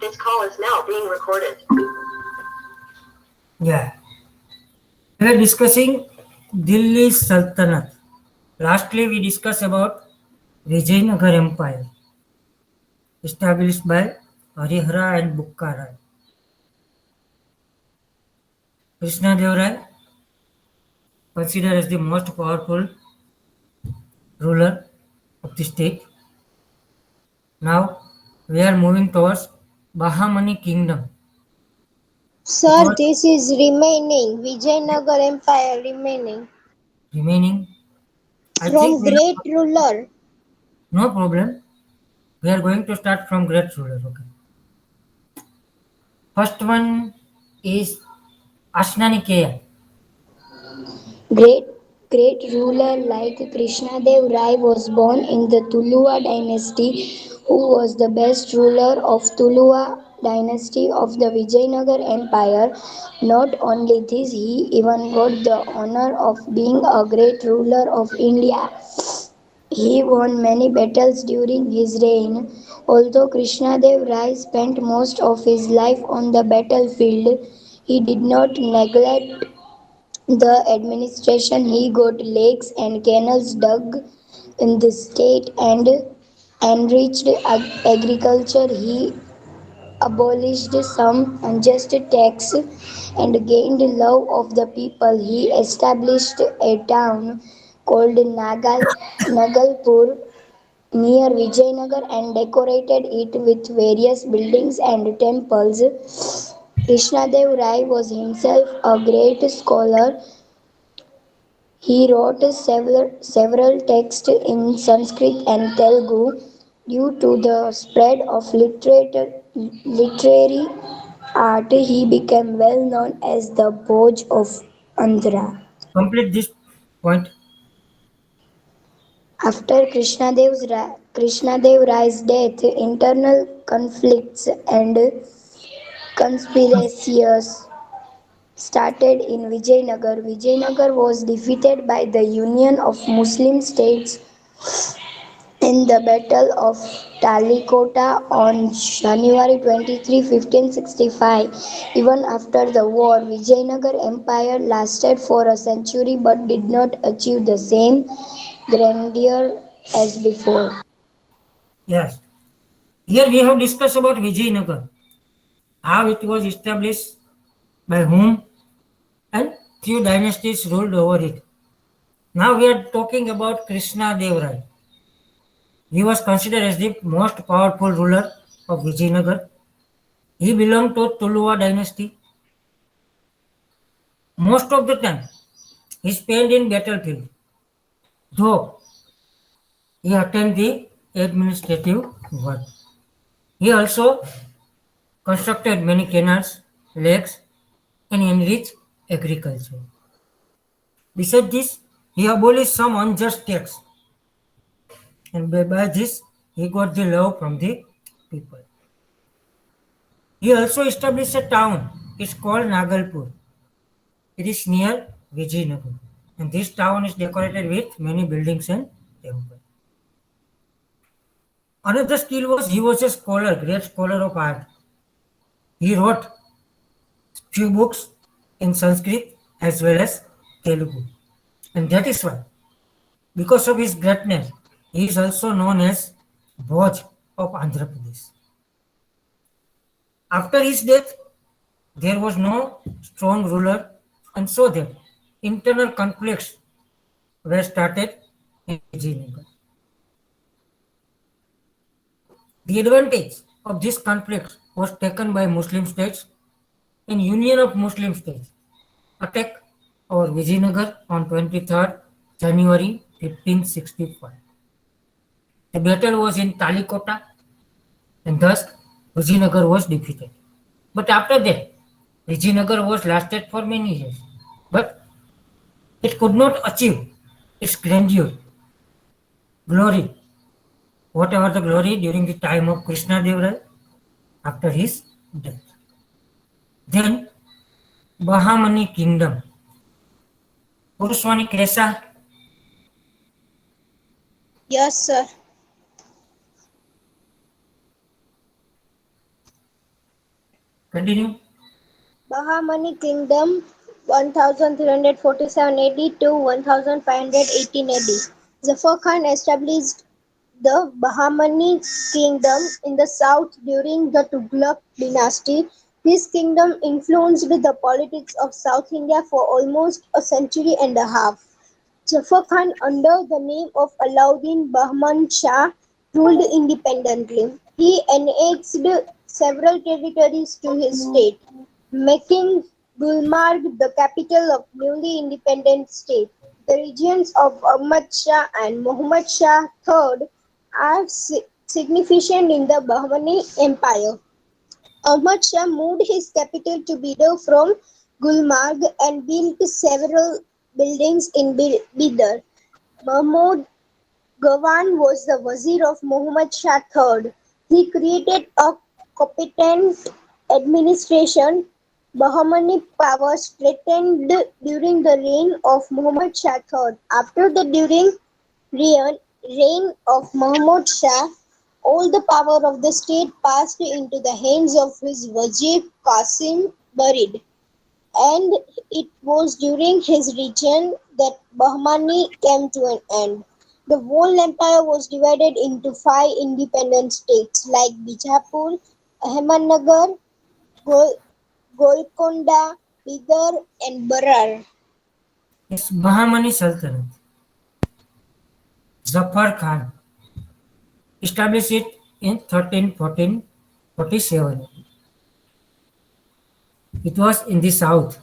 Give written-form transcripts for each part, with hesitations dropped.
This call is now being recorded. Yeah, we are discussing Delhi Sultanate. Lastly, we discussed about Vijayanagar Empire, established by Harihara and Bukkara. Krishnadev Rai, considered as the most powerful ruler of the state. Now, we are moving towards Bahamani Kingdom. It Sir, was this is remaining. Vijayanagar Empire remaining. remaining. I think From we great have ruler. no problem. We are going to start from great ruler. Okay. First one is Ashnanikeya. Great great ruler like Krishnadev Rai was born in the Tuluva dynasty, who was the best ruler of Tuluva dynasty of the Vijayanagar Empire. Not only this, he even got the honor of being a great ruler of India. He won many battles during his reign. Although Krishnadev Rai spent most of his life on the battlefield, he did not neglect the administration. He got lakes and canals dug in the state and enriched agriculture. He abolished some unjust tax and gained love of the people. He established a town called Nagalpur near Vijayanagar and decorated it with various buildings and temples. Krishnadev Rai was himself a great scholar. He wrote several texts in Sanskrit and Telugu. Due to the spread of literary art, he became well known as the Bhoj of Andhra. Complete this point. After Krishnadev Rai's death, internal conflicts and conspiracies started in Vijayanagar. Vijayanagar was defeated by the Union of Muslim States in the Battle of Talikota on January 23, 1565. Even after the war, Vijayanagar Empire lasted for a century but did not achieve the same grandeur as before. Yes. Here we have discussed about Vijayanagar, how it was established, by whom, and few dynasties ruled over it. Now we are talking about Krishna Dev Rai. He was considered as the most powerful ruler of Vijayanagar. He belonged to Tuluva dynasty. Most of the time, he spent in battlefield, though he attended the administrative work. He also constructed many canals, lakes, and enriched agriculture. Besides this, he abolished some unjust tax, and by this, he got the love from the people. He also established a town. It's called Nagalpur. It is near Vijayanagar. And this town is decorated with many buildings and temples. Another skill was he was a scholar, great scholar of art. He wrote few books in Sanskrit as well as Telugu. And that is why, because of his greatness, he is also known as Bhoj of Andhra Pradesh. After his death, there was no strong ruler, and so that internal conflicts were started in Vijayanagar. The advantage of this conflict was taken by Muslim states and Union of Muslim States attacked over Vijayanagar on 23rd January 1565. The battle was in Talikota and thus Vijayanagar was defeated. But after that, Vijayanagar was lasted for many years. But it could not achieve its grandeur, glory, whatever the glory during the time of Krishna Dev Rai after his death. Then Bahamani kingdom. Puruswani Kresa, Yes, sir. Continue. Bahmani Kingdom 1347 AD to 1518 AD. Zafar Khan established the Bahmani Kingdom in the south during the Tughlaq dynasty. This kingdom influenced the politics of South India for almost a century and a half. Zafar Khan, under the name of Alauddin Bahman Shah, ruled independently. He annexed several territories to his state, making Gulmarg the capital of newly independent state. The regions of Ahmad Shah and Muhammad Shah III are significant in the Bahmani Empire. Ahmad Shah moved his capital to Bidar from Gulmarg and built several buildings in Bidar. Mahmud Gawan was the Wazir of Muhammad Shah III. He created a competent administration. Bahmani power strengthened during the reign of Muhammad Shah III. After the reign of Mahmud Shah, all the power of the state passed into the hands of his Wazir Qasim Barid, and it was during his reign that Bahmani came to an end. The whole empire was divided into five independent states like Bijapur, Ahmednagar, Golconda, Bidar, and Barar. Yes, Bahmani Sultanate. Zafar Khan established it in 1347. It was in the south,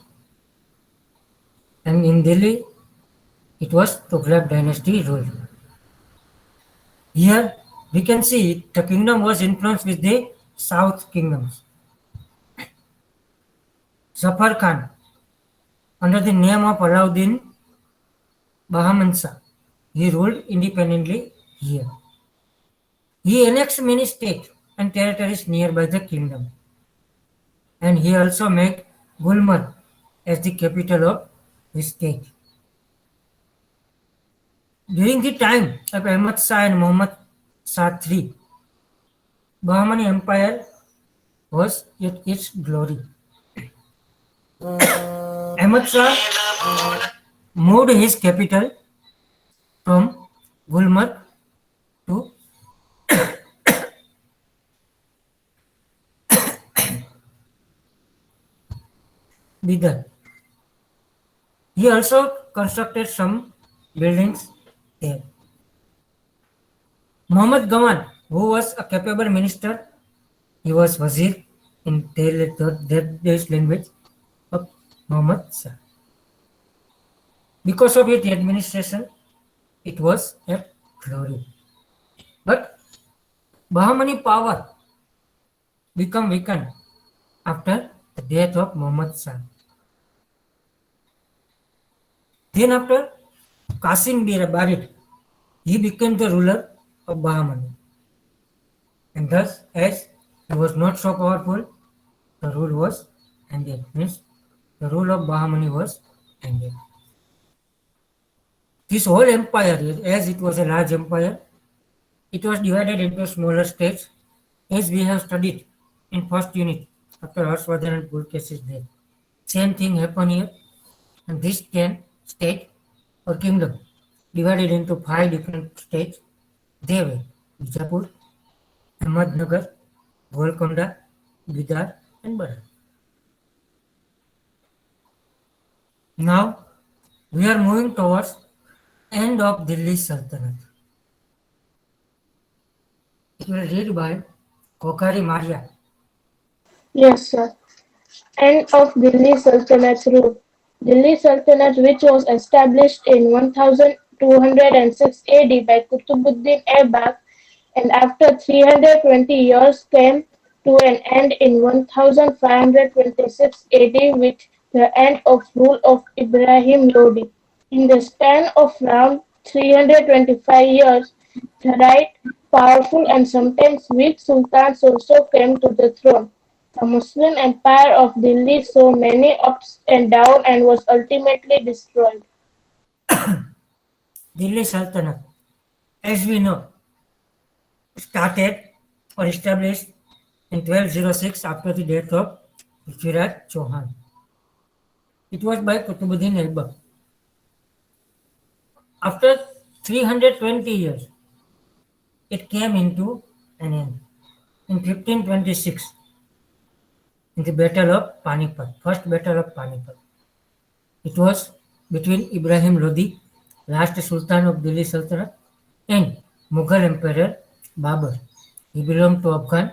and in Delhi it was Tughlaq dynasty ruled. Here we can see the kingdom was influenced with the south kingdoms. Zafar Khan, under the name of Alauddin Bahman Shah, he ruled independently here. He annexed many states and territories nearby the kingdom, and he also made Gulmarg as the capital of his state. During the time of Ahmad Shah and Muhammad Shah III, Bahmani Empire was at its glory. Ahmad Shah moved his capital from Gulmarg to Bidar. He also constructed some buildings there. Muhammad Gawan, who was a capable minister, he was Wazir in their language of Muhammad Shah. Because of its administration, it was at glory. But Bahmani power became weakened after the death of Muhammad Shah. Then after Qasim Barid, he became the ruler of Bahmani. And thus, as he was not so powerful, the rule was ended. Means the rule of Bahmani was ended. This whole empire, as it was a large empire, it was divided into smaller states, as we have studied in first unit after Harshvardhan and Pulkesh's death. Same thing happened here, and this 10 state or kingdom divided into 5 different states. They were Bijapur, Ahmednagar, Golconda, Bidar, and Barar. Now we are moving towards end of Delhi Sultanate. It will read by Kokhari Maria. Yes, sir. End of Delhi Sultanate's rule. Delhi Sultanate, which was established in 1206 AD by Qutbuddin Aibak and after 320 years came to an end in 1526 AD with the end of rule of Ibrahim Lodi. In the span of around 325 years, the right, powerful and sometimes weak sultans also came to the throne. The Muslim empire of Delhi saw many ups and downs and was ultimately destroyed. Delhi Sultanate, as we know, started or established in 1206 after the death of Prithviraj Chauhan. It was by Kutubuddin Aibak. After 320 years, it came into an end. In 1526, in the Battle of Panipat, first Battle of Panipat. It was between Ibrahim Lodi, last Sultan of Delhi Sultanate, and Mughal Emperor Babur. He belonged to Afghan.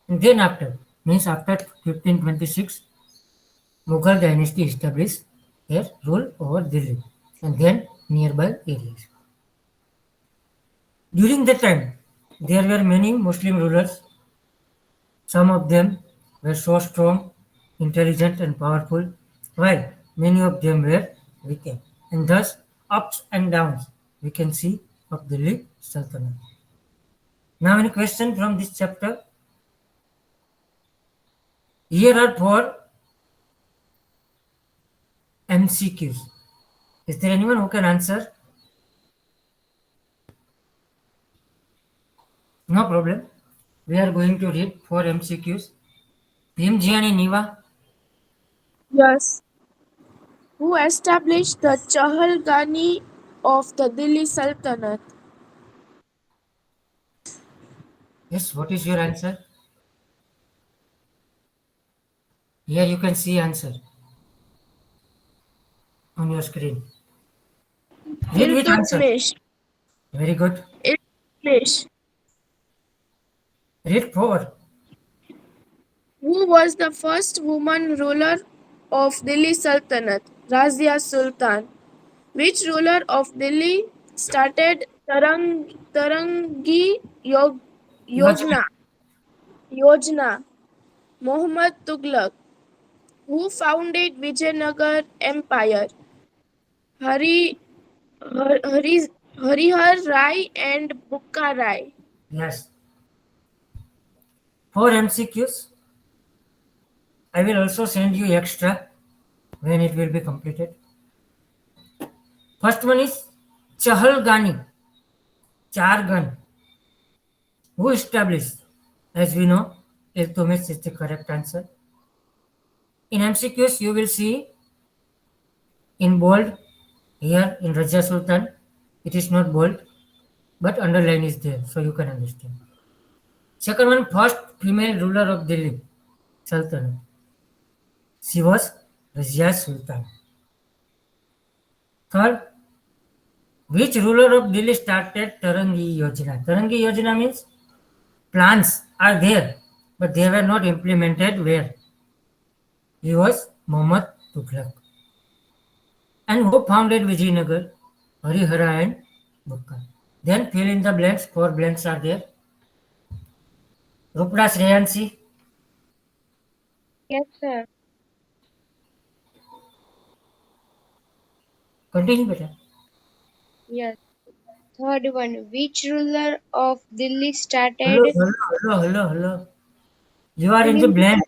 And then after, means after 1526, Mughal dynasty established their rule over Delhi and then nearby areas. During that time, there were many Muslim rulers. Some of them were so strong, intelligent, and powerful, while many of them were weak. And thus, ups and downs we can see of Delhi Sultanate. Now, any question from this chapter? Here are 4 MCQs. Is there anyone who can answer? No problem. We are going to read 4 MCQs. Bhimjiani Niva. Yes. Who established the Chahalgani of the Delhi Sultanate? Yes, what is your answer? Here you can see answer on your screen. Read with answer. Iltutmish. Very good. Iltutmish. Read 4. Who was the first woman ruler of Delhi Sultanate? Razia Sultan. Which ruler of Delhi started Tarangi Yojana? Muhammad Tughlaq. Who founded Vijayanagar Empire? Harihar Rai and Bukka Rai. Yes. 4 MCQs. I will also send you extra when it will be completed. First one is Chahalgani. Chargan. Who established? As we know, Iltutmish is the correct answer. In MCQs, you will see in bold here in Raja Sultan. It is not bold, but underline is there, so you can understand. Second one, first female ruler of Delhi Sultanate. She was Razia Sultan. Third, which ruler of Delhi started Tarangi Yojana? Tarangi Yojana means plans are there, but they were not implemented where? He was Muhammad Tughlaq. And who founded Vijayanagar? Harihara and Bukka. Then fill in the blanks. 4 blanks are there. Rupra Shreyansi. Yes, sir. Continue, better. Yes. Third one. Which ruler of Delhi started? Hello. You are in the blank.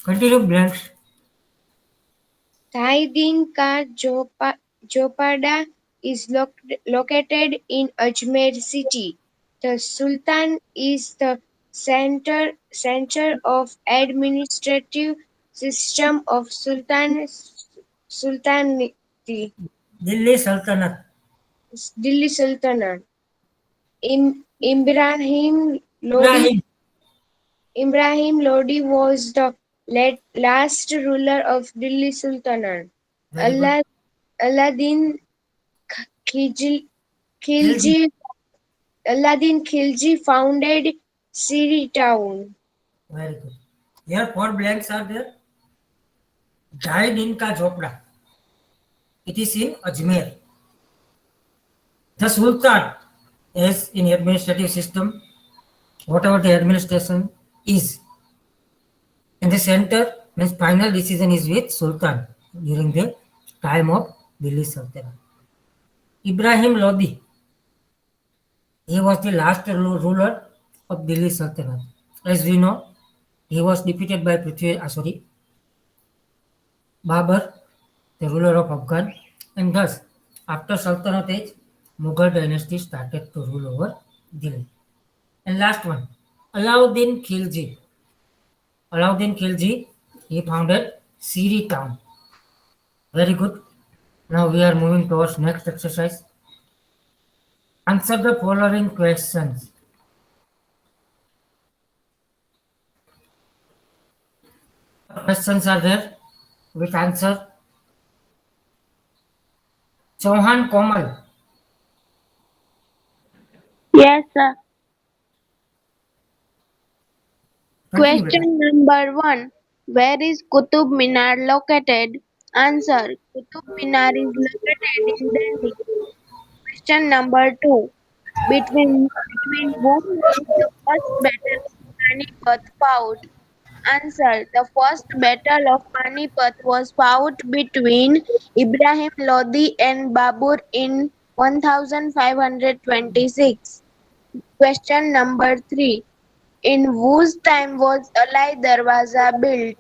Continue blanks. Thaidin Ka Zopada is located in Ajmer city. The Sultan is the center of administrative system of Sultanate. Delhi Sultanate. Delhi Sultanate. Ibrahim Lodi was the last ruler of Delhi Sultanate. Very good. Aladdin Khilji founded Siri town. Very good. Here 4 blanks are there. Died in Ka Jhopda. It is in Ajmer. The Sultan is in administrative system, whatever the administration is. In the center, means final decision is with Sultan during the time of Delhi Sultanate. Ibrahim Lodi. He was the last ruler of Delhi Sultanate. As we know, he was defeated by Babur, the ruler of Afghan, and thus, after Sultanate age, Mughal dynasty started to rule over Delhi. And last one, Alauddin Khilji. Alauddin Khilji, he founded Siri town. Very good. Now we are moving towards next exercise. Answer the following questions. Questions are there with answer. Chauhan Komal. Yes, sir. Continue, beta. Question number 1. Where is Qutub Minar located? Answer. Qutub Minar is located in Delhi. Question number 2. Between whom was the first battle of Panipat fought? Answer. The first battle of Panipat was fought between Ibrahim Lodi and Babur in 1526. Question number 3. In whose time was Alai Darwaza built?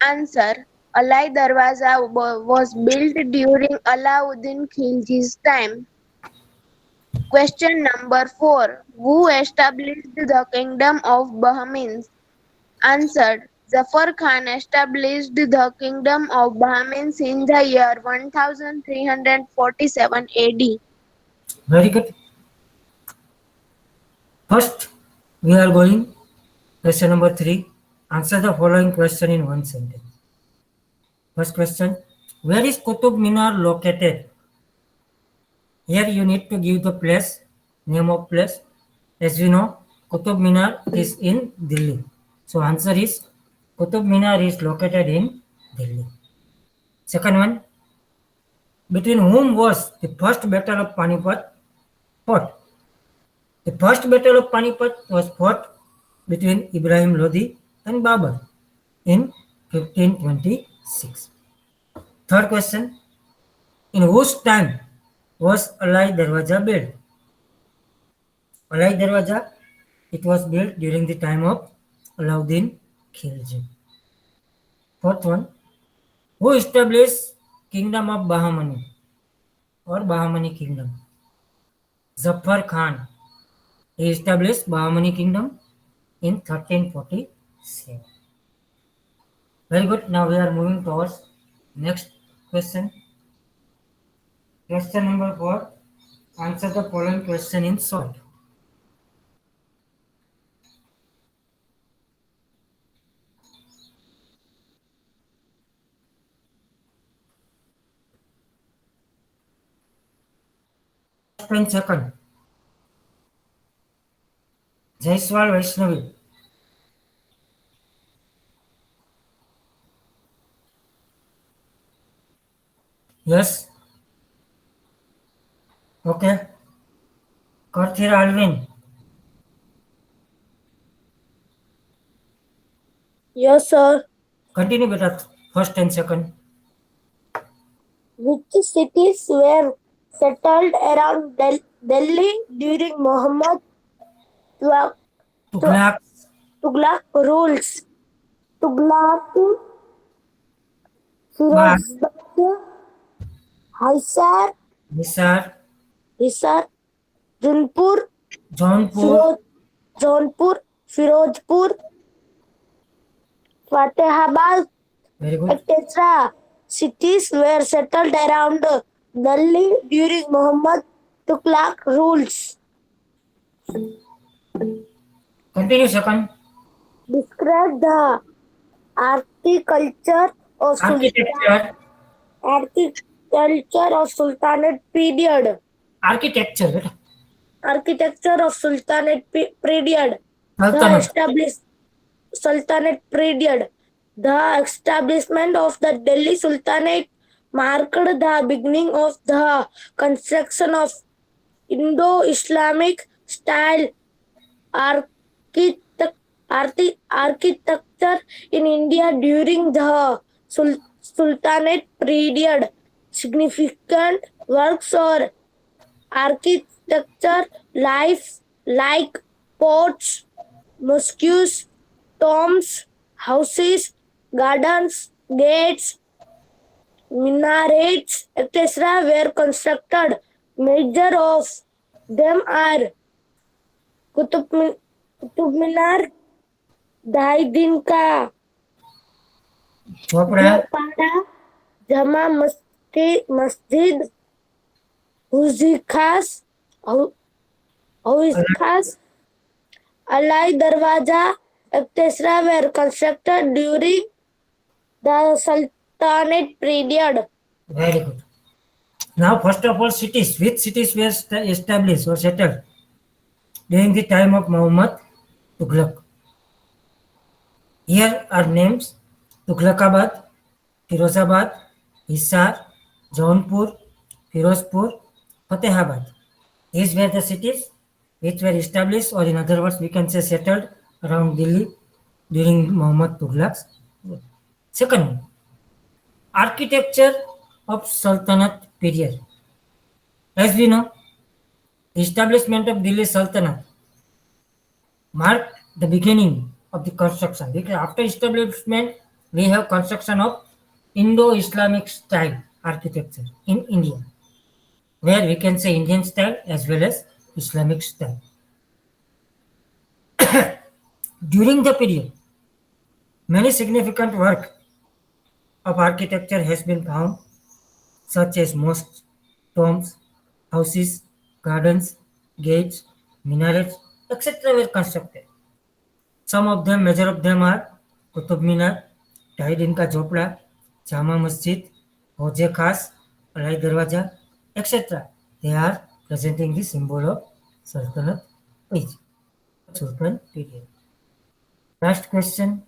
Answer. Alai Darwaza was built during Alauddin Khilji's time. Question number 4. Who established the kingdom of Bahmins? Answered. Zafar Khan established the kingdom of Bahmins in the year 1347 AD. Very good. First, we are going question number 3. Answer the following question in one sentence. First question. Where is Qutub Minar located? Here you need to give the place, name of place. As we know, Qutub Minar is in Delhi. So answer is Qutub Minar is located in Delhi. Second one, between whom was the first battle of Panipat fought? The first battle of Panipat was fought between Ibrahim Lodi and Babur in 1526. Third question, in whose time was Alai Darwaza built? Alai Darwaza, it was built during the time of Alauddin Khilji. Fourth one, who established Kingdom of Bahmani or Bahmani Kingdom? Zafar Khan. He established Bahmani Kingdom in 1347. Very good. Now we are moving towards next question. Question number 4. Answer the following question in short. First and second. Jaiswal Vaishnavi. Yes. Okay. Karthir Alvin. Yes, sir. Continue with the first and second. Which cities were settled around Delhi during Muhammad Tughlaq. Tughlaq rules? Tughlaq, Bas. Firozbad, Hisar, Hisar. Jaunpur, Jaunpur. Firozpur, Fatehabad, Very good. etc. Cities were settled around Delhi during Muhammad Tughlaq rules. Continue second. Describe the architecture of Sultanate period. Architecture. Architecture of Sultanate period. Sultanate. Sultanate period. The establishment of the Delhi Sultanate marked the beginning of the construction of Indo-Islamic style architecture in India during the Sultanate period. Significant works or architecture like forts, mosques, tombs, houses, gardens, gates, minarets, etc. were constructed. Major of them are Qutub Minar, Dahi Din Ka Chopra, Chopara, Jama Masjid, Huzikas, Huzikas, Alai Darwaza, etc. were constructed during the Sultanate period. very good. Now, first of all, cities. Which cities were established or settled during the time of Muhammad Tughlaq? Here are names: Tughlaqabad, Firozabad, Hisar, Jaunpur, Firozpur, Fatehabad. These were the cities which were established, or in other words, we can say settled around Delhi during Muhammad Tughlaq's. Second one, architecture of Sultanate period. As we know, the establishment of Delhi Sultanate marked the beginning of the construction. Because after establishment, we have construction of Indo-Islamic style architecture in India, where we can say Indian style as well as Islamic style. During the period, many significant work of architecture has been found, such as mosques, tombs, houses, gardens, gates, minarets, etc. were constructed. Some of them, major of them are Qutub Minar, Tahir Ka Jhopla, Jama Masjid, Hoje Khas, Alai Darwaja, etc. They are presenting the symbol of Sultanate age, Sultan period. Last question.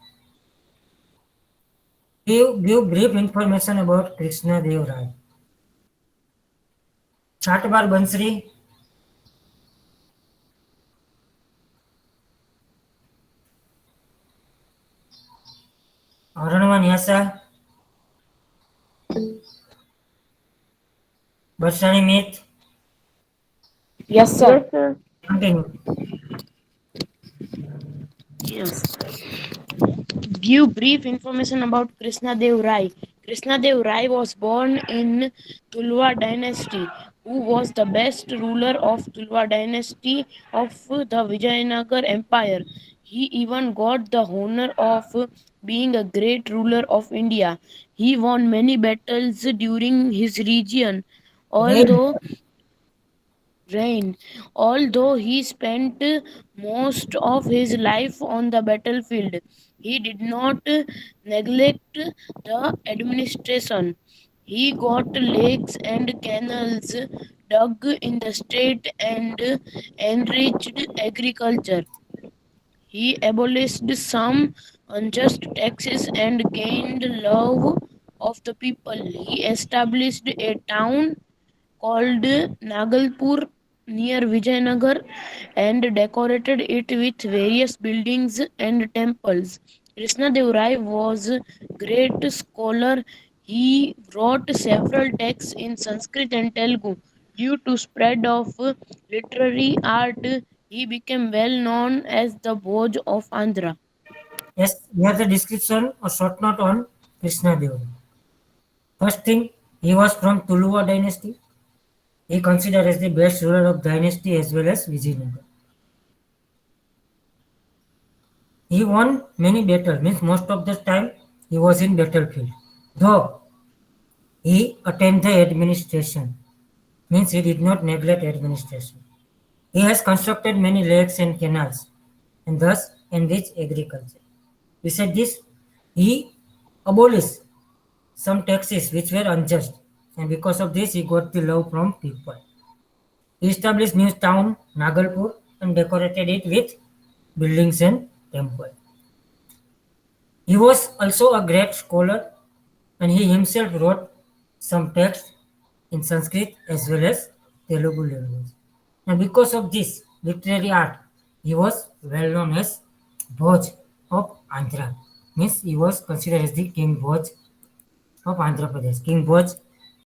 Give brief information about Krishna Dev Rai. Chatbar Bansri, Aranwan Yasa, Barsani Myth, Yes, sir. continue. Yes. Give brief information about Krishna Dev Rai. Krishna Dev Rai was born in Tulwa dynasty, who was the best ruler of Tulwa dynasty of the Vijayanagar Empire. He even got the honor of being a great ruler of India. He won many battles during his region, although although he spent most of his life on the battlefield. He did not neglect the administration. He got lakes and canals dug in the state and enriched agriculture. He abolished some unjust taxes and gained love of the people. He established a town called Nagalpur near Vijayanagar and decorated it with various buildings and temples. Krishna Dev Rai was a great scholar. He wrote several texts in Sanskrit and Telugu. Due to spread of literary art, he became well known as the Bhoj of Andhra. Yes, here the description or short note on Krishna Dev. First thing, he was from Tuluva dynasty. He considered as the best ruler of dynasty as well as Vijayanagar. He won many battles, means most of the time he was in battlefield. Though he attained the administration, means he did not neglect administration. He has constructed many lakes and canals and thus enriched agriculture. Besides this, he abolished some taxes which were unjust, and because of this, he got the love from people. He established new town, Nagalpur, and decorated it with buildings and temples. He was also a great scholar, and he himself wrote some texts in Sanskrit as well as Telugu language. And because of this literary art, he was well known as Bhoj of Andhra. Means he was considered as the King Bhoj of Andhra Pradesh. King Bhoj